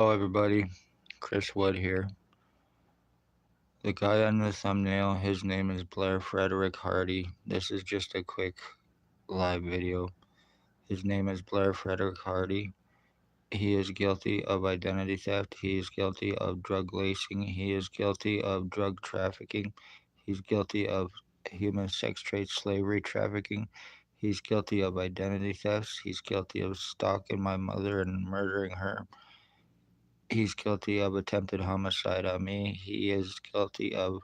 Hello, everybody. Chris Wood here. The guy on the thumbnail, his name is Blair Frederick Hardy. This is just a quick live video. His name is Blair Frederick Hardy. He is guilty of identity theft. He is guilty of drug lacing. He is guilty of drug trafficking. He's guilty of human sex trade, slavery trafficking. He's guilty of identity thefts. He's guilty of stalking my mother and murdering her. He's guilty of attempted homicide on me. He is guilty of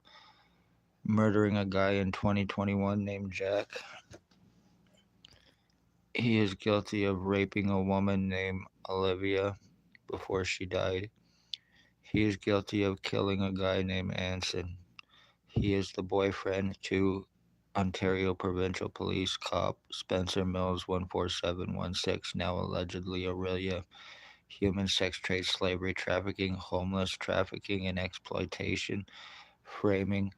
murdering a guy in 2021 named Jack. He is guilty of raping a woman named Olivia before she died. He is guilty of killing a guy named Anson. He is the boyfriend to Ontario Provincial Police cop Spencer Mills 14716, now allegedly Aurelia. Human sex trade, slavery trafficking, homeless trafficking and exploitation, framing,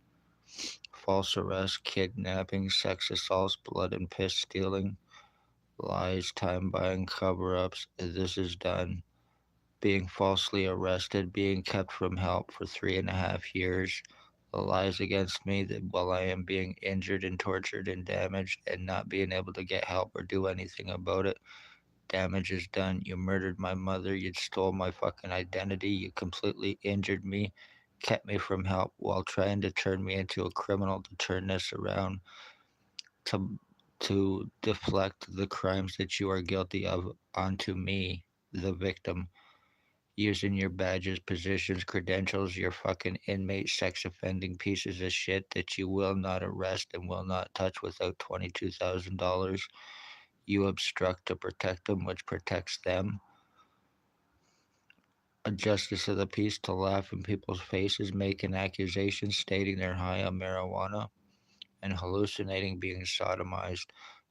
false arrest, kidnapping, sex assaults, blood and piss stealing, lies, time buying, cover ups. This is done. Being falsely arrested, being kept from help for 3.5 years. The lies against me that while I am being injured and tortured and damaged and not being able to get help or do anything about it. Damage is done. You murdered my mother. You stole my fucking identity. You completely injured me, kept me from help while trying to turn me into a criminal to turn this around to deflect the crimes that you are guilty of onto me, the victim, using your badges, positions, credentials, your fucking inmate sex offending pieces of shit that you will not arrest and will not touch without $22,000. You obstruct to protect them, which protects them. A justice of the peace to laugh in people's faces, making accusations stating they're high on marijuana and hallucinating being sodomized.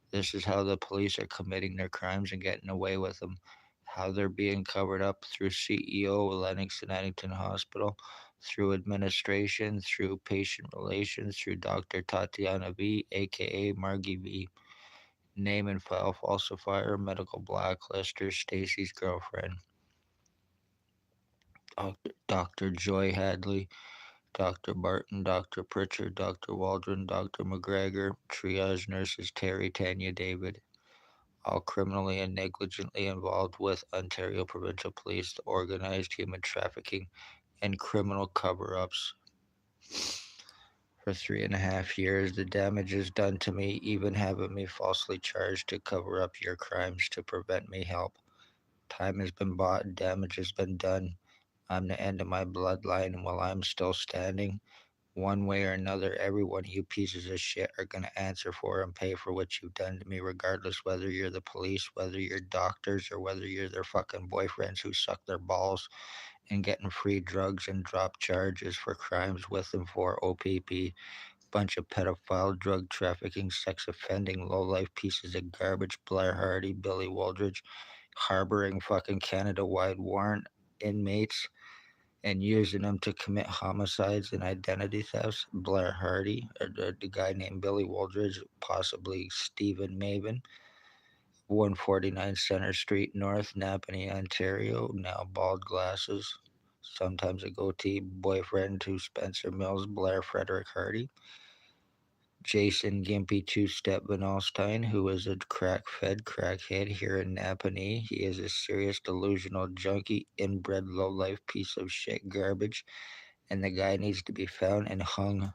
This is how the police are committing their crimes and getting away with them. How they're being covered up through CEO Lennox and Addington Hospital, through administration, through patient relations, through Dr. Tatiana V, aka Margie V. Name and file falsifier, medical blacklister, Stacy's girlfriend. Dr. Joy Hadley, Dr. Barton, Dr. Pritchard, Dr. Waldron, Dr. McGregor, triage nurses Terry, Tanya, David, all criminally and negligently involved with Ontario Provincial Police, organized human trafficking, and criminal cover ups. For 3.5 years, the damage is done to me, even having me falsely charged to cover up your crimes to prevent me help. Time has been bought, damage has been done. I'm the end of my bloodline, and while I'm still standing, one way or another, every one of you pieces of shit are going to answer for and pay for what you've done to me, regardless whether you're the police, whether you're doctors, or whether you're their fucking boyfriends who suck their balls and getting free drugs and drop charges for crimes with and for OPP. Bunch of pedophile, drug trafficking, sex offending, low life pieces of garbage. Blair Hardy, Billy Waldridge, harboring fucking Canada wide warrant inmates and using them to commit homicides and identity thefts. Blair Hardy, or the guy named Billy Waldridge, possibly Stephen Maven, 149 Center Street North, Napanee, Ontario, now bald glasses, sometimes a goatee, boyfriend to Spencer Mills, Blair Frederick Hardy. Jason Gimpy Two Step Van Alstyne, who is a crackhead here in Napanee. He is a serious delusional junkie, inbred lowlife piece of shit garbage, and the guy needs to be found and hung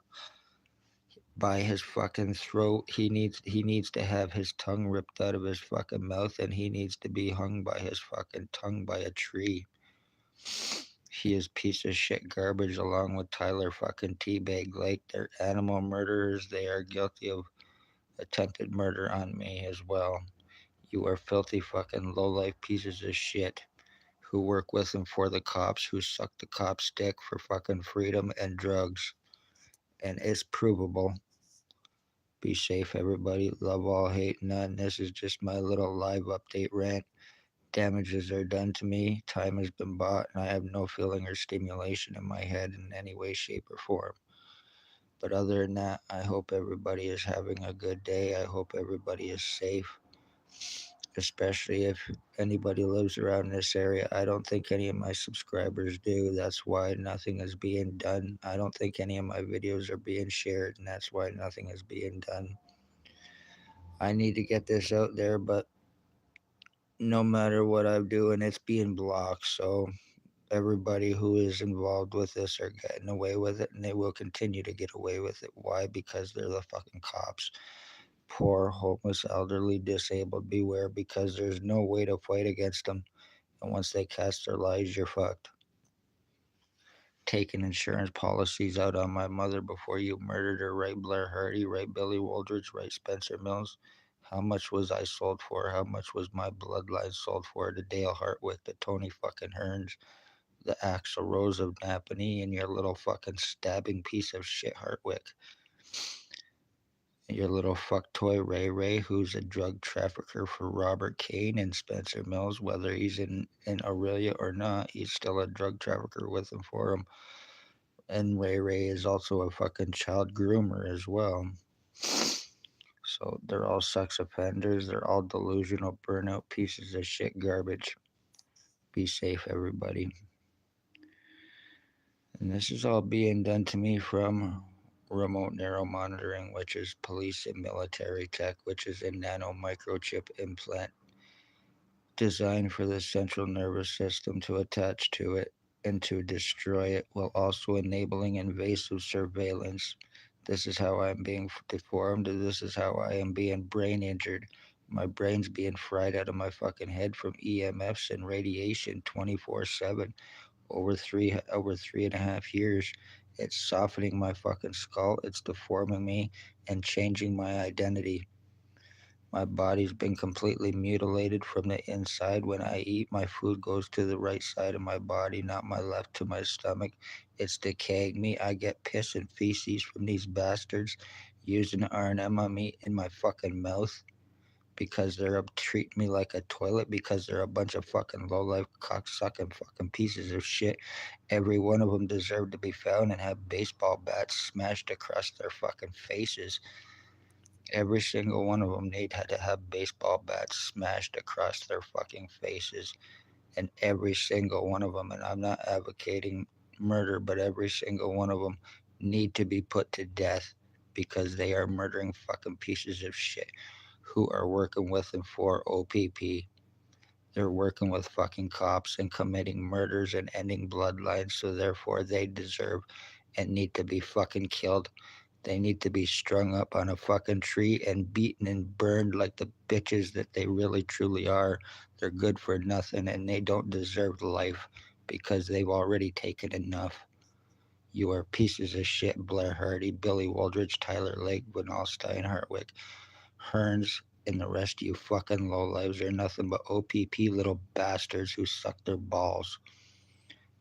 by his fucking throat. He needs to have his tongue ripped out of his fucking mouth, and he needs to be hung by his fucking tongue by a tree. He is piece of shit garbage along with Tyler fucking Teabag Lake. They're animal murderers. They are guilty of attempted murder on me as well. You are filthy fucking low-life pieces of shit who work with and for the cops, who suck the cops' dick for fucking freedom and drugs. And it's provable. Be safe, everybody. Love all, hate none. This is just my little live update rant. Damages are done to me. Time has been bought, and I have no feeling or stimulation in my head in any way, shape, or form. But other than that, I hope everybody is having a good day. I hope everybody is safe. especially if anybody lives around this area. I don't think any of my subscribers do. That's why nothing is being done. I don't think any of my videos are being shared, and that's why nothing is being done. I need to get this out there, but no matter what I'm doing, it's being blocked. So everybody who is involved with this are getting away with it, and they will continue to get away with it. Why? Because they're the fucking cops. Poor, homeless, elderly, disabled, beware, because there's no way to fight against them. And once they cast their lies, you're fucked. Taking insurance policies out on my mother before you murdered her, right, Blair Hardy, right, Billy Waldridge, right, Spencer Mills? How much was I sold for? How much was my bloodline sold for? To Dale Hartwick, to Tony fucking Hearns, the Axl Rose of Napanee, and your little fucking stabbing piece of shit Hartwick. Your little fuck toy Ray Ray, who's a drug trafficker for Robert Kane and Spencer Mills, whether he's in Aurelia or not, he's still a drug trafficker with them for him. And Ray Ray is also a fucking child groomer as well. So they're all sex offenders. They're all delusional, burnout pieces of shit garbage. Be safe, everybody. And this is all being done to me from remote neural monitoring, which is police and military tech, which is a nano microchip implant designed for the central nervous system to attach to it and to destroy it, while also enabling invasive surveillance. This is how I'm being deformed. This is how I am being brain injured. My brain's being fried out of my fucking head from EMFs and radiation 24/7 over 3.5 years. It's softening my fucking skull. It's deforming me and changing my identity. My body's been completely mutilated from the inside. When I eat, my food goes to the right side of my body, not my left to my stomach. It's decaying me. I get piss and feces from these bastards using R&M on me in my fucking mouth because they're up treating me like a toilet because they're a bunch of fucking low-life cocksucking fucking pieces of shit. Every one of them deserve to be found and have baseball bats smashed across their fucking faces. Every single one of them had to have baseball bats smashed across their fucking faces. And every single one of them, and I'm not advocating murder, but every single one of them need to be put to death because they are murdering fucking pieces of shit who are working with and for OPP. They're working with fucking cops and committing murders and ending bloodlines, so therefore they deserve and need to be fucking killed. They need to be strung up on a fucking tree and beaten and burned like the bitches that they really truly are. They're good for nothing and they don't deserve life because they've already taken enough. You are pieces of shit, Blair Hardy, Billy Waldridge, Tyler Lake, Winalstein, Hartwick, Hearns, and the rest of you fucking lowlives are nothing but OPP little bastards who suck their balls.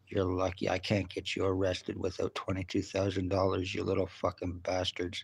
You're lucky I can't get you arrested without $22,000, you little fucking bastards.